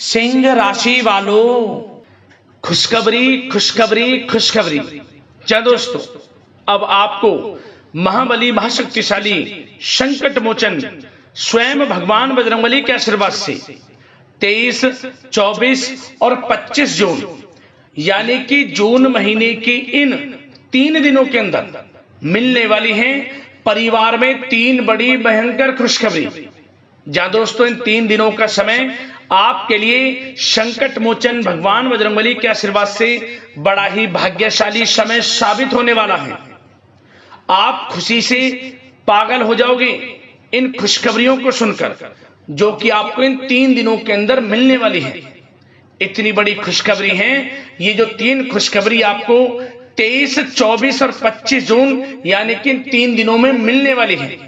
सिंह राशि वालों, खुशखबरी खुशखबरी खुशखबरी। क्या दोस्तों, अब आपको महाबली महाशक्तिशाली संकट मोचन स्वयं भगवान बजरंगबली के आशीर्वाद से 23, 24 और 25 जून यानी कि जून महीने की इन 3 दिनों के अंदर मिलने वाली है परिवार में 3 बड़ी भयंकर खुशखबरी। जहां दोस्तों इन 3 दिनों का समय आपके लिए संकट मोचन भगवान बजरंगबली के आशीर्वाद से बड़ा ही भाग्यशाली समय साबित होने वाला है। आप खुशी से पागल हो जाओगे इन खुशखबरियों को सुनकर, जो कि आपको इन 3 दिनों के अंदर मिलने वाली है। इतनी बड़ी खुशखबरी है ये, जो 3 खुशखबरी आपको 23, 24 और 25 जून यानी कि इन 3 दिनों में मिलने वाली है।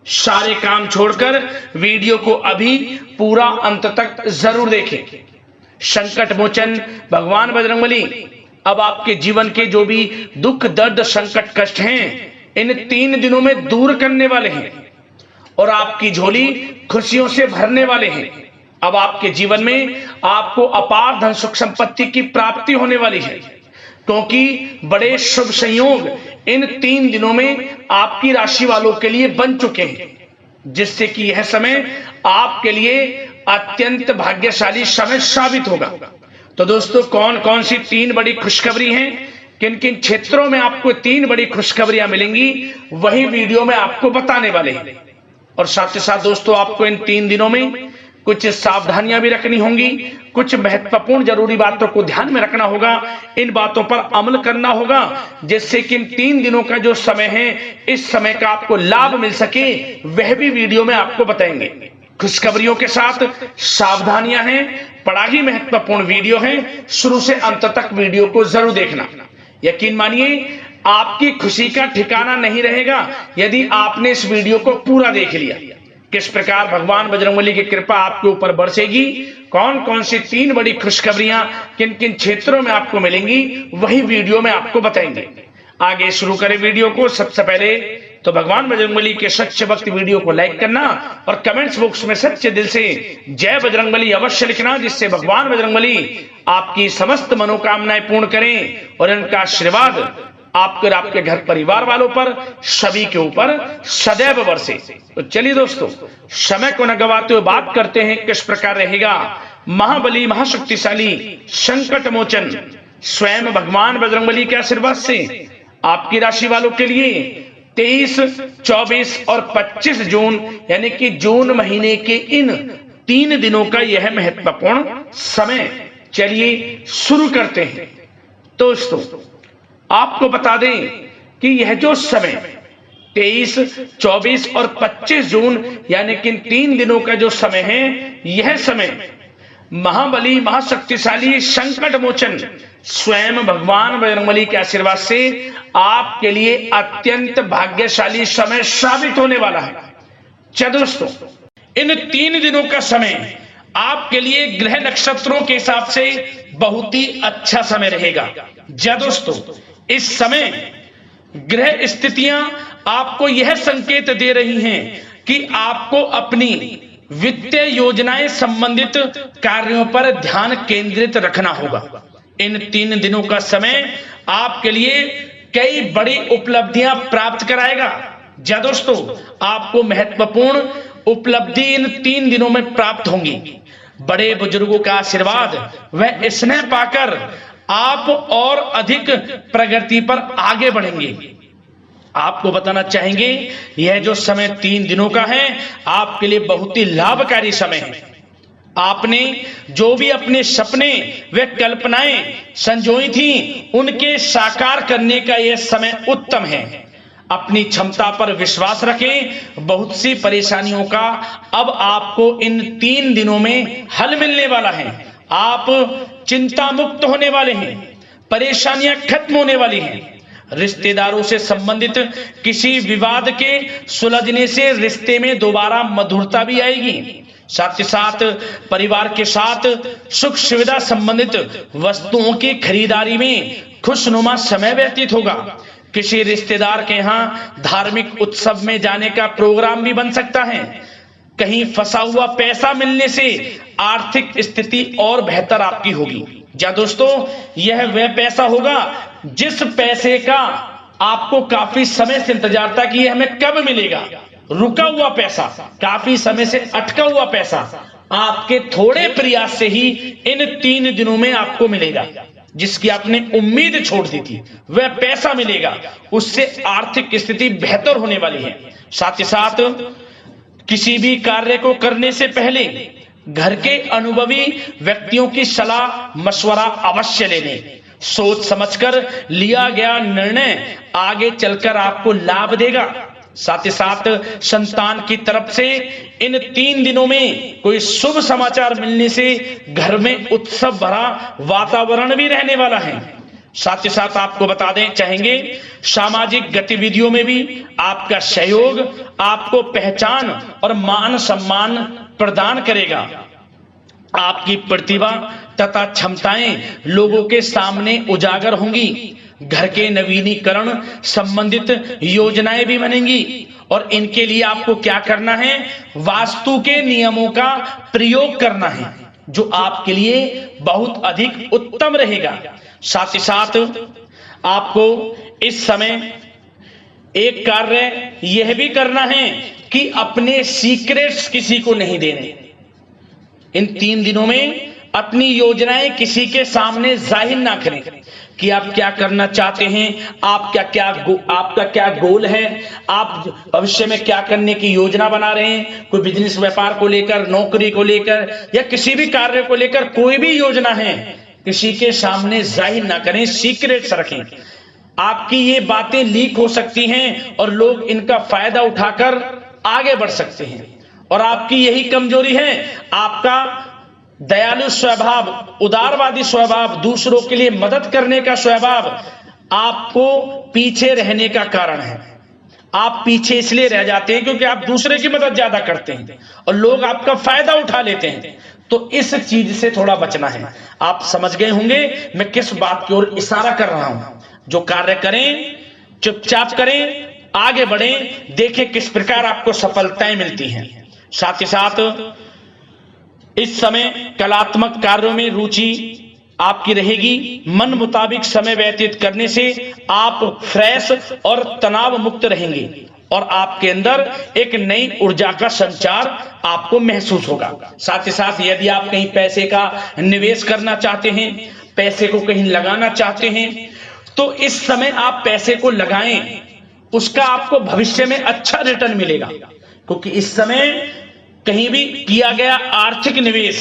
सारे काम छोड़कर वीडियो को अभी पूरा अंत तक जरूर देखें। संकट मोचन भगवान बजरंगबली अब आपके जीवन के जो भी दुख दर्द संकट कष्ट हैं इन 3 दिनों में दूर करने वाले हैं और आपकी झोली खुशियों से भरने वाले हैं। अब आपके जीवन में आपको अपार धन सुख संपत्ति की प्राप्ति होने वाली है, क्योंकि बड़े शुभ संयोग इन 3 दिनों में आपकी राशि वालों के लिए बन चुके हैं, जिससे कि यह समय आपके लिए अत्यंत भाग्यशाली समय साबित होगा। तो दोस्तों, कौन कौन सी 3 बड़ी खुशखबरी हैं, किन किन क्षेत्रों में आपको 3 बड़ी खुशखबरियां मिलेंगी, वही वीडियो में आपको बताने वाले हैं। और साथ ही साथ दोस्तों, आपको इन 3 दिनों में कुछ सावधानियां भी रखनी होंगी, कुछ महत्वपूर्ण जरूरी बातों को ध्यान में रखना होगा, इन बातों पर अमल करना होगा, जिससे कि इन 3 दिनों का जो समय है इस समय का आपको लाभ मिल सके, वह भी वीडियो में आपको बताएंगे। खुशखबरियों के साथ सावधानियां हैं, बड़ा ही महत्वपूर्ण वीडियो है, शुरू से अंत तक वीडियो को जरूर देखना। यकीन मानिए आपकी खुशी का ठिकाना नहीं रहेगा यदि आपने इस वीडियो को पूरा देख लिया। किस प्रकार भगवान बजरंगबली की कृपा आपके ऊपर बरसेगी, कौन कौन सी 3 बड़ी खुशखबरियां किन किन क्षेत्रों में आपको मिलेंगी, वही वीडियो में आपको बताएंगे। आगे शुरू करें वीडियो को। सबसे पहले तो भगवान बजरंगबली के सच्चे भक्त वीडियो को लाइक करना और कमेंट्स बॉक्स में सच्चे दिल से जय बजरंगबली अवश्य लिखना, जिससे भगवान बजरंगबली आपकी समस्त मनोकामनाएं पूर्ण करें और इनका आशीर्वाद आपके और आपके घर परिवार वालों पर सभी के ऊपर सदैव बरसे। तो चलिए दोस्तों, समय को न गवाते हुए बात करते हैं किस प्रकार रहेगा महाबली महाशक्तिशाली संकट मोचन स्वयं भगवान बजरंगबली के आशीर्वाद से आपकी राशि वालों के लिए 23, 24 और 25 जून यानी कि जून महीने के इन 3 दिनों का यह महत्वपूर्ण समय। चलिए शुरू करते हैं। दोस्तों, आपको बता दें कि यह जो समय 23, 24 और 25 जून यानी कि इन 3 दिनों का जो समय है, यह समय महाबली महाशक्तिशाली संकट मोचन स्वयं भगवान बजरंगबली के आशीर्वाद से आपके लिए अत्यंत भाग्यशाली समय साबित होने वाला है। चलो दोस्तों, इन 3 दिनों का समय आपके लिए ग्रह नक्षत्रों के हिसाब से बहुत ही अच्छा समय रहेगा। जी दोस्तों, इस समय ग्रह स्थितियां आपको यह संकेत दे रही हैं कि आपको अपनी वित्तीय योजनाएं संबंधित कार्यों पर ध्यान केंद्रित रखना होगा। इन 3 दिनों का समय आपके लिए कई बड़ी उपलब्धियां प्राप्त कराएगा। जी दोस्तों, आपको महत्वपूर्ण उपलब्धि इन 3 दिनों में प्राप्त होंगी। बड़े बुजुर्गों का आशीर्वाद वह स्नेह पाकर आप और अधिक प्रगति पर आगे बढ़ेंगे। आपको बताना चाहेंगे यह जो समय 3 दिनों का है आपके लिए बहुत ही लाभकारी समय है। आपने जो भी अपने सपने व कल्पनाएं संजोई थी उनके साकार करने का यह समय उत्तम है। अपनी क्षमता पर विश्वास रखें। बहुत सी परेशानियों का अब आपको इन 3 दिनों में हल मिलने वाला है। आप चिंता मुक्त होने वाले हैं, परेशानियां खत्म होने वाली हैं। रिश्तेदारों से संबंधित किसी विवाद के सुलझने से रिश्ते में दोबारा मधुरता भी आएगी। साथ ही साथ परिवार के साथ सुख सुविधा संबंधित वस्तुओं की खरीदारी में खुशनुमा समय व्यतीत होगा। किसी रिश्तेदार के यहाँ धार्मिक उत्सव में जाने का प्रोग्राम भी बन सकता है। कहीं फंसा हुआ पैसा मिलने से आर्थिक स्थिति और बेहतर आपकी होगी। या दोस्तों, यह वह पैसा होगा जिस पैसे का आपको काफी समय से इंतजार था कि ये हमें कब मिलेगा। रुका हुआ पैसा, काफी समय से अटका हुआ पैसा आपके थोड़े प्रयास से ही इन 3 दिनों में आपको मिलेगा। जिसकी आपने उम्मीद छोड़ दी थी वह पैसा मिलेगा, उससे आर्थिक स्थिति बेहतर होने वाली है। साथ ही साथ किसी भी कार्य को करने से पहले घर के अनुभवी व्यक्तियों की सलाह मशवरा अवश्य ले लें। सोच समझकर लिया गया निर्णय आगे चलकर आपको लाभ देगा। साथ ही साथ संतान की तरफ से इन 3 दिनों में कोई शुभ समाचार मिलने से घर में उत्सव भरा वातावरण भी रहने वाला है। साथ ही साथ आपको बता दें चाहेंगे, सामाजिक गतिविधियों में भी आपका सहयोग आपको पहचान और मान सम्मान प्रदान करेगा। आपकी प्रतिभा तथा क्षमताएं लोगों के सामने उजागर होंगी। घर के नवीनीकरण संबंधित योजनाएं भी बनेंगी और इनके लिए आपको क्या करना है, वास्तु के नियमों का प्रयोग करना है, जो आपके लिए बहुत अधिक उत्तम रहेगा। साथ ही साथ आपको इस समय एक कार्य यह भी करना है कि अपने सीक्रेट्स किसी को नहीं देने। इन 3 दिनों में अपनी योजनाएं किसी के सामने जाहिर ना करें कि आप क्या करना चाहते हैं, आपका क्या गोल है, आप भविष्य में क्या करने की योजना बना रहे हैं। कोई बिजनेस व्यापार को लेकर, नौकरी को लेकर या किसी भी कार्य को लेकर कोई भी योजना है, किसी के सामने जाहिर ना करें, सीक्रेट्स रखें। आपकी ये बातें लीक हो सकती हैं और लोग इनका फायदा उठाकर आगे बढ़ सकते हैं। और आपकी यही कमजोरी है, आपका दयालु स्वभाव, उदारवादी स्वभाव, दूसरों के लिए मदद करने का स्वभाव आपको पीछे रहने का कारण है। आप पीछे इसलिए रह जाते हैं क्योंकि आप दूसरे की मदद ज्यादा करते हैं और लोग आपका फायदा उठा लेते हैं। तो इस चीज से थोड़ा बचना है। आप समझ गए होंगे मैं किस बात की ओर इशारा कर रहा हूं। जो कार्य करें चुपचाप करें, आगे बढ़ें, देखें किस प्रकार आपको सफलताएं मिलती हैं। साथ ही साथ इस समय कलात्मक कार्यों में रुचि आपकी रहेगी। मन मुताबिक समय व्यतीत करने से आप फ्रेश और तनाव मुक्त रहेंगे और आपके अंदर एक नई ऊर्जा का संचार आपको महसूस होगा। साथ ही साथ यदि आप कहीं पैसे का निवेश करना चाहते हैं, पैसे को कहीं लगाना चाहते हैं, तो इस समय आप पैसे को लगाएं, उसका आपको भविष्य में अच्छा रिटर्न मिलेगा। क्योंकि इस समय कहीं भी किया गया आर्थिक निवेश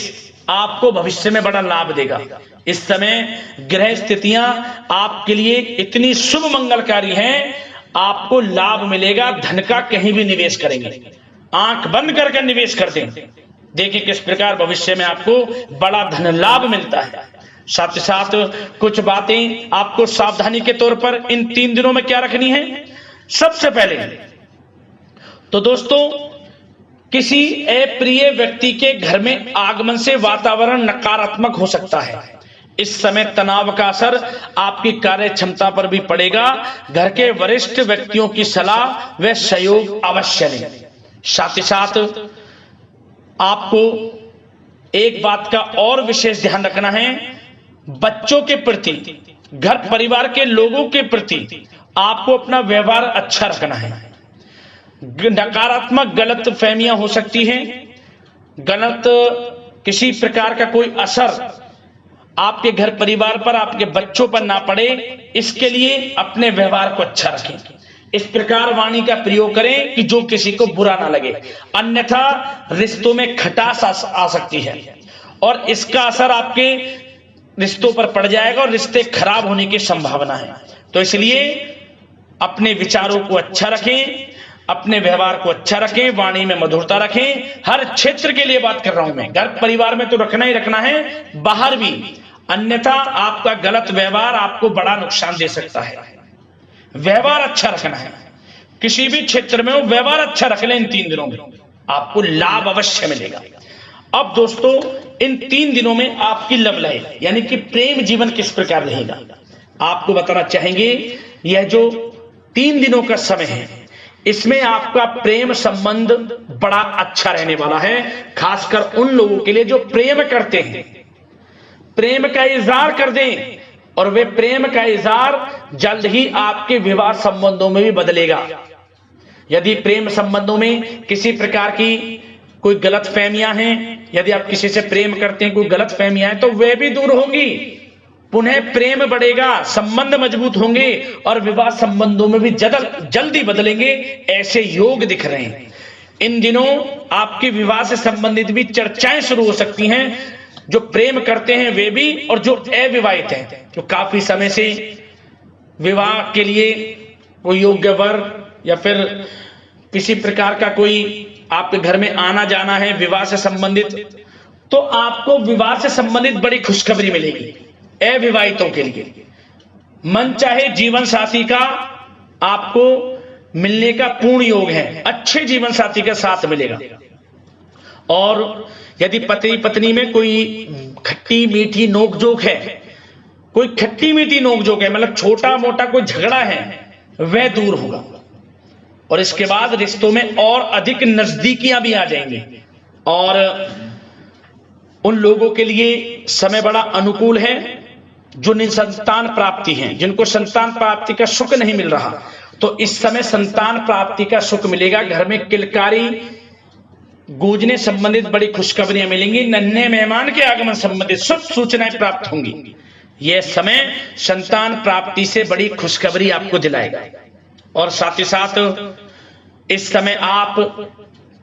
आपको भविष्य में बड़ा लाभ देगा। इस समय ग्रह स्थितियां आपके लिए इतनी शुभ मंगलकारी हैं, आपको लाभ मिलेगा। धन का कहीं भी निवेश करेंगे, आंख बंद करके निवेश कर दें, देखिए किस प्रकार भविष्य में आपको बड़ा धन लाभ मिलता है। साथ ही साथ कुछ बातें आपको सावधानी के तौर पर इन 3 दिनों में क्या रखनी है। सबसे पहले तो दोस्तों, किसी अप्रिय व्यक्ति के घर में आगमन से वातावरण नकारात्मक हो सकता है। इस समय तनाव का असर आपकी कार्य क्षमता पर भी पड़ेगा। घर के वरिष्ठ व्यक्तियों की सलाह व सहयोग अवश्य लें। साथ ही साथ आपको एक बात का और विशेष ध्यान रखना है, बच्चों के प्रति, घर परिवार के लोगों के प्रति आपको अपना व्यवहार अच्छा रखना है। नकारात्मक गलत फहमियां हो सकती हैं, गलत किसी प्रकार का कोई असर आपके घर परिवार पर, आपके बच्चों पर ना पड़े, इसके लिए अपने व्यवहार को अच्छा रखें। इस प्रकार वाणी का प्रयोग करें कि जो किसी को बुरा ना लगे, अन्यथा रिश्तों में खटास आ सकती है और इसका असर आपके रिश्तों पर पड़ जाएगा और रिश्ते खराब होने की संभावना है। तो इसलिए अपने विचारों को अच्छा रखें, अपने व्यवहार को अच्छा रखें, वाणी में मधुरता रखें। हर क्षेत्र के लिए बात कर रहा हूं मैं, घर परिवार में तो रखना ही रखना है, बाहर भी, अन्यथा आपका गलत व्यवहार आपको बड़ा नुकसान दे सकता है। व्यवहार अच्छा रखना है, किसी भी क्षेत्र में हो व्यवहार अच्छा रख लें। इन 3 दिनों में आपको लाभ अवश्य मिलेगा। अब दोस्तों, इन 3 दिनों में आपकी लव लाइफ यानी कि प्रेम जीवन किस प्रकार रहेगा, आपको बताना चाहेंगे। यह जो 3 दिनों का समय है, इसमें आपका प्रेम संबंध बड़ा अच्छा रहने वाला है, खासकर उन लोगों के लिए जो प्रेम करते हैं। प्रेम का इजहार कर दें और वे प्रेम का इजहार जल्द ही आपके विवाह संबंधों में भी बदलेगा। यदि प्रेम संबंधों में किसी प्रकार की कोई गलत फहमियां हैं, यदि आप किसी से प्रेम करते हैं, कोई गलत फहमियां हैं, तो वे भी दूर होंगी, पुनः प्रेम बढ़ेगा, संबंध मजबूत होंगे और विवाह संबंधों में भी जल्दी बदलेंगे, ऐसे योग दिख रहे हैं। इन दिनों आपके विवाह से संबंधित भी चर्चाएं शुरू हो सकती हैं, जो प्रेम करते हैं वे भी और जो अविवाहित हैं, जो काफी समय से विवाह के लिए कोई योग्य वर या फिर किसी प्रकार का कोई आपके घर में आना जाना है विवाह से संबंधित, तो आपको विवाह से संबंधित बड़ी खुशखबरी मिलेगी। अविवाहितों के लिए मन चाहे जीवन साथी का आपको मिलने का पूर्ण योग है, अच्छे जीवन साथी का साथ मिलेगा। और यदि पति पत्नी में कोई खट्टी मीठी नोकझोंक है, कोई खट्टी मीठी नोकझोंक है, मतलब छोटा मोटा कोई झगड़ा है, वह दूर होगा और इसके बाद रिश्तों में और अधिक नजदीकियां भी आ जाएंगी। और उन लोगों के लिए समय बड़ा अनुकूल है जो निसंतान प्राप्ति है, जिनको संतान प्राप्ति का सुख नहीं मिल रहा, तो इस समय संतान प्राप्ति का सुख मिलेगा। घर में किलकारी गूंजने संबंधित बड़ी खुशखबरियां मिलेंगी। नन्हे मेहमान के आगमन संबंधित शुभ सूचनाएं प्राप्त होंगी। यह समय संतान प्राप्ति से बड़ी खुशखबरी आपको दिलाएगा। और साथ ही साथ इस समय आप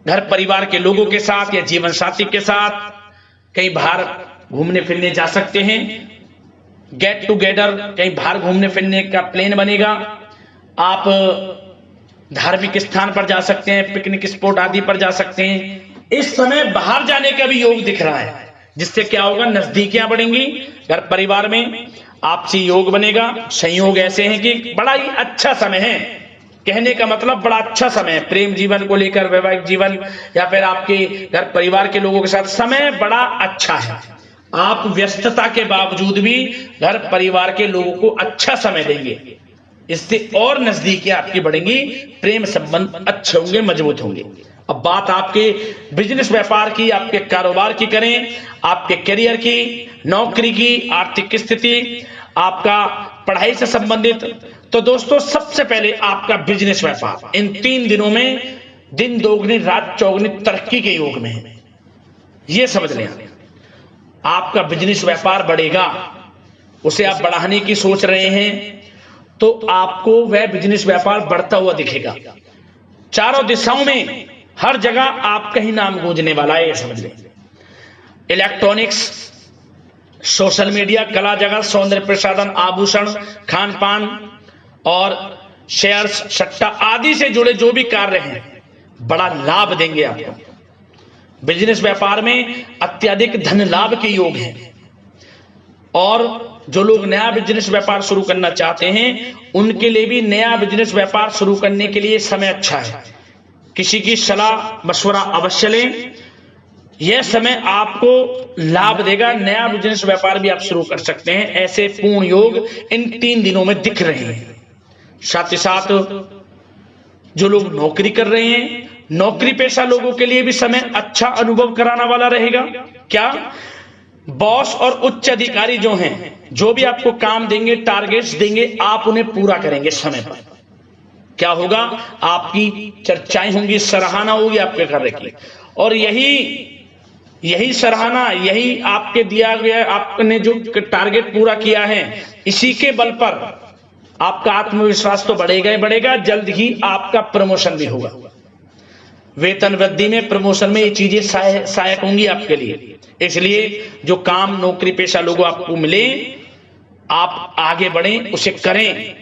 घर परिवार के लोगों के साथ या जीवन साथी के साथ कहीं बाहर घूमने फिरने जा सकते हैं। गेट टुगेदर कहीं बाहर घूमने फिरने का प्लान बनेगा। आप धार्मिक स्थान पर जा सकते हैं, पिकनिक स्पॉट आदि पर जा सकते हैं। इस समय बाहर जाने का भी योग दिख रहा है, जिससे क्या होगा, नजदीकियां बढ़ेंगी, घर परिवार में आपसी योग बनेगा। संयोग ऐसे हैं कि बड़ा ही अच्छा समय है, कहने का मतलब बड़ा अच्छा समय है। प्रेम जीवन को लेकर, वैवाहिक जीवन या फिर आपके घर परिवार के लोगों के साथ समय बड़ा अच्छा है। आप व्यस्तता के बावजूद भी घर परिवार के लोगों को अच्छा समय देंगे, इससे और नजदीकियां आपकी बढ़ेंगी, प्रेम संबंध अच्छे होंगे, मजबूत होंगे। अब बात आपके बिजनेस व्यापार की, आपके कारोबार की करें, आपके करियर की, नौकरी की, आर्थिक स्थिति, आपका पढ़ाई से संबंधित, तो दोस्तों सबसे पहले आपका बिजनेस व्यापार इन 3 दिनों में दिन दोगुनी रात चौगुनी तरक्की के योग में है। यह समझ लें, आपका बिजनेस व्यापार बढ़ेगा, उसे आप बढ़ाने की सोच रहे हैं तो आपको वह बिजनेस व्यापार बढ़ता हुआ दिखेगा। चारों दिशाओं में हर जगह आपका ही नाम गूंजने वाला है, यह समझ लें। इलेक्ट्रॉनिक्स, सोशल मीडिया, कला जगत, सौंदर्य प्रसाधन, आभूषण, खान पान और शेयर्स, सट्टा आदि से जुड़े जो भी कार्य हैं बड़ा लाभ देंगे आपको। बिजनेस व्यापार में अत्यधिक धन लाभ के योग हैं। और जो लोग नया बिजनेस व्यापार शुरू करना चाहते हैं उनके लिए भी नया बिजनेस व्यापार शुरू करने के लिए समय अच्छा है। किसी की सलाह मशवरा अवश्य लें, यह समय आपको लाभ देगा। नया बिजनेस व्यापार भी आप शुरू कर सकते हैं, ऐसे पूर्ण योग इन 3 दिनों में दिख रहे हैं। साथ ही साथ जो लोग नौकरी कर रहे हैं, नौकरी पेशा लोगों के लिए भी समय अच्छा अनुभव कराना वाला रहेगा। क्या बॉस और उच्च अधिकारी जो हैं, जो भी आपको काम देंगे, टारगेट्स देंगे, आप उन्हें पूरा करेंगे समय पर। क्या होगा, आपकी चर्चाएं होंगी, सराहना होगी आपके कार्य की, और यही सराहना, यही आपके दिया गया, आपने जो टारगेट पूरा किया है, इसी के बल पर आपका आत्मविश्वास तो बढ़ेगा ही बढ़ेगा। जल्द ही आपका प्रमोशन भी होगा। वेतन वृद्धि में, प्रमोशन में ये चीजें सहायक होंगी आपके लिए। इसलिए जो काम नौकरी पेशा लोगों आपको मिले, आप आगे बढ़ें, उसे करें,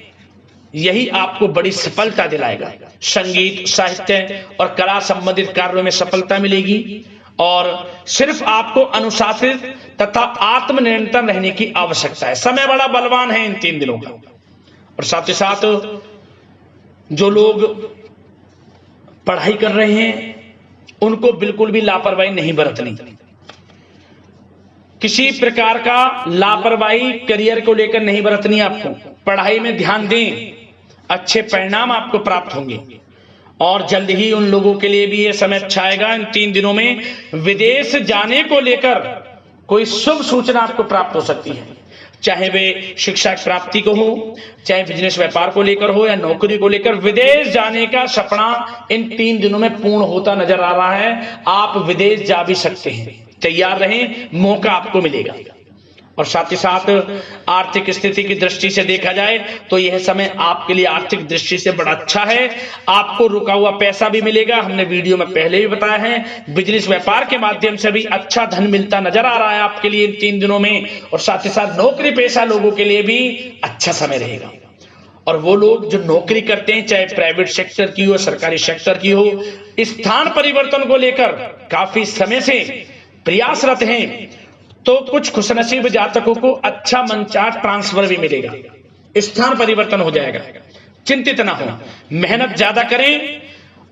यही आपको बड़ी सफलता दिलाएगा। संगीत, साहित्य और कला संबंधित कार्यों में सफलता मिलेगी और सिर्फ आपको अनुशासित तथा आत्मनियंत्रण रहने की आवश्यकता है। समय बड़ा बलवान है इन 3 दिनों का। और साथ ही साथ जो लोग पढ़ाई कर रहे हैं उनको बिल्कुल भी लापरवाही नहीं बरतनी। किसी प्रकार का लापरवाही करियर को लेकर नहीं बरतनी। आपको पढ़ाई में ध्यान दें, अच्छे परिणाम आपको प्राप्त होंगे। और जल्द ही उन लोगों के लिए भी ये समय अच्छा आएगा। इन 3 दिनों में विदेश जाने को लेकर कोई शुभ सूचना आपको प्राप्त हो सकती है, चाहे वे शिक्षा की प्राप्ति को हो, चाहे बिजनेस व्यापार को लेकर हो या नौकरी को लेकर। विदेश जाने का सपना इन 3 दिनों में पूर्ण होता नजर आ रहा है। आप विदेश जा भी सकते हैं, तैयार रहें, मौका आपको मिलेगा। और साथ ही साथ आर्थिक स्थिति की दृष्टि से देखा जाए तो यह समय आपके लिए आर्थिक दृष्टि से बड़ा अच्छा है। आपको रुका हुआ पैसा भी मिलेगा, हमने वीडियो में पहले भी बताया है। बिजनेस व्यापार के माध्यम से भी अच्छा धन मिलता नजर आ रहा है आपके लिए इन 3 दिनों में। और साथ ही साथ नौकरी पेशा लोगों के लिए भी अच्छा समय रहेगा। और वो लोग जो नौकरी करते हैं, चाहे प्राइवेट सेक्टर की हो, सरकारी सेक्टर की हो, स्थान परिवर्तन को लेकर काफी समय से प्रयासरत हैं, तो कुछ खुशनसीब जातकों को अच्छा मनचाहा ट्रांसफर भी मिलेगा, स्थान परिवर्तन हो जाएगा। चिंतित ना हो, मेहनत ज्यादा करें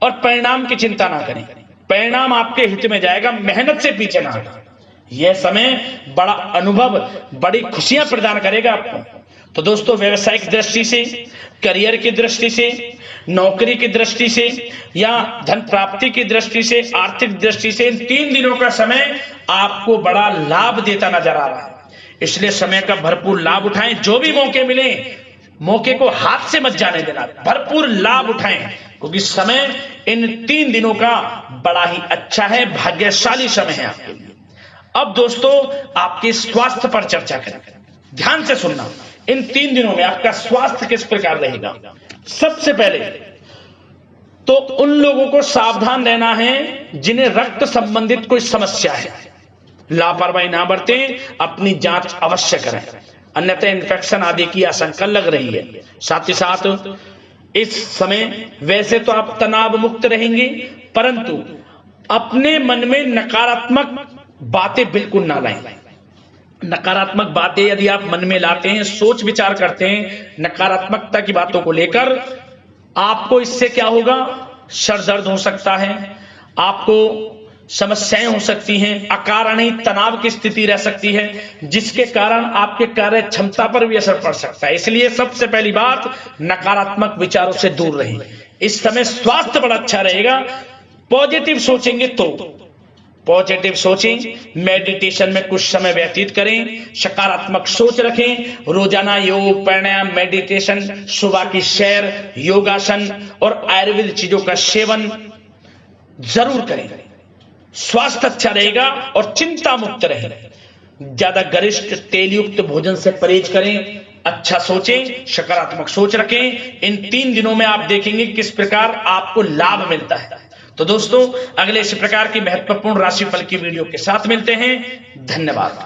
और परिणाम की चिंता ना करें। परिणाम आपके हित में जाएगा, मेहनत से पीछे ना हटें। यह समय बड़ा अनुभव, बड़ी खुशियां प्रदान करेगा आपको। तो दोस्तों, व्यवसायिक दृष्टि से, करियर की दृष्टि से, नौकरी की दृष्टि से या धन प्राप्ति की दृष्टि से, आर्थिक दृष्टि से इन 3 दिनों का समय आपको बड़ा लाभ देता नजर आ रहा है। इसलिए समय का भरपूर लाभ उठाएं। जो भी मौके मिले, मौके को हाथ से मत जाने देना, भरपूर लाभ उठाएं, क्योंकि समय इन 3 दिनों का बड़ा ही अच्छा है, भाग्यशाली समय है आपके लिए। अब दोस्तों, आपके स्वास्थ्य पर चर्चा करें। ध्यान से सुनना, इन 3 दिनों में आपका स्वास्थ्य किस प्रकार रहेगा। सबसे पहले तो उन लोगों को सावधान रहना है जिन्हें रक्त संबंधित कोई समस्या है। लापरवाही ना बरतें, अपनी जांच अवश्य करें, अन्यथा इन्फेक्शन आदि की आशंका लग रही है। साथ ही साथ इस समय वैसे तो आप तनाव मुक्त रहेंगे, परंतु अपने मन में नकारात्मक बातें बिल्कुल ना लाएं। नकारात्मक बातें यदि आप मन में लाते हैं, सोच विचार करते हैं नकारात्मकता की बातों को लेकर, आपको इससे क्या होगा, सर दर्द हो सकता है, आपको समस्याएं हो सकती हैं, अकारण ही तनाव की स्थिति रह सकती है, जिसके कारण आपके कार्य क्षमता पर भी असर पड़ सकता है। इसलिए सबसे पहली बात, नकारात्मक विचारों से दूर रहें। इस समय स्वास्थ्य बड़ा अच्छा रहेगा। पॉजिटिव सोचेंगे तो पॉजिटिव सोचें, मेडिटेशन में कुछ समय व्यतीत करें, सकारात्मक सोच रखें, रोजाना योग, प्राणायाम, मेडिटेशन, सुबह की सैर, योगासन और आयुर्वेद चीजों का सेवन जरूर करें। स्वास्थ्य अच्छा रहेगा और चिंता मुक्त रहें। ज्यादा गरिष्ठ तेलयुक्त भोजन से परहेज करें, अच्छा सोचें, सकारात्मक सोच रखें। इन 3 दिनों में आप देखेंगे किस प्रकार आपको लाभ मिलता है। तो दोस्तों, अगले इसी प्रकार की महत्वपूर्ण राशिफल की वीडियो के साथ मिलते हैं। धन्यवाद।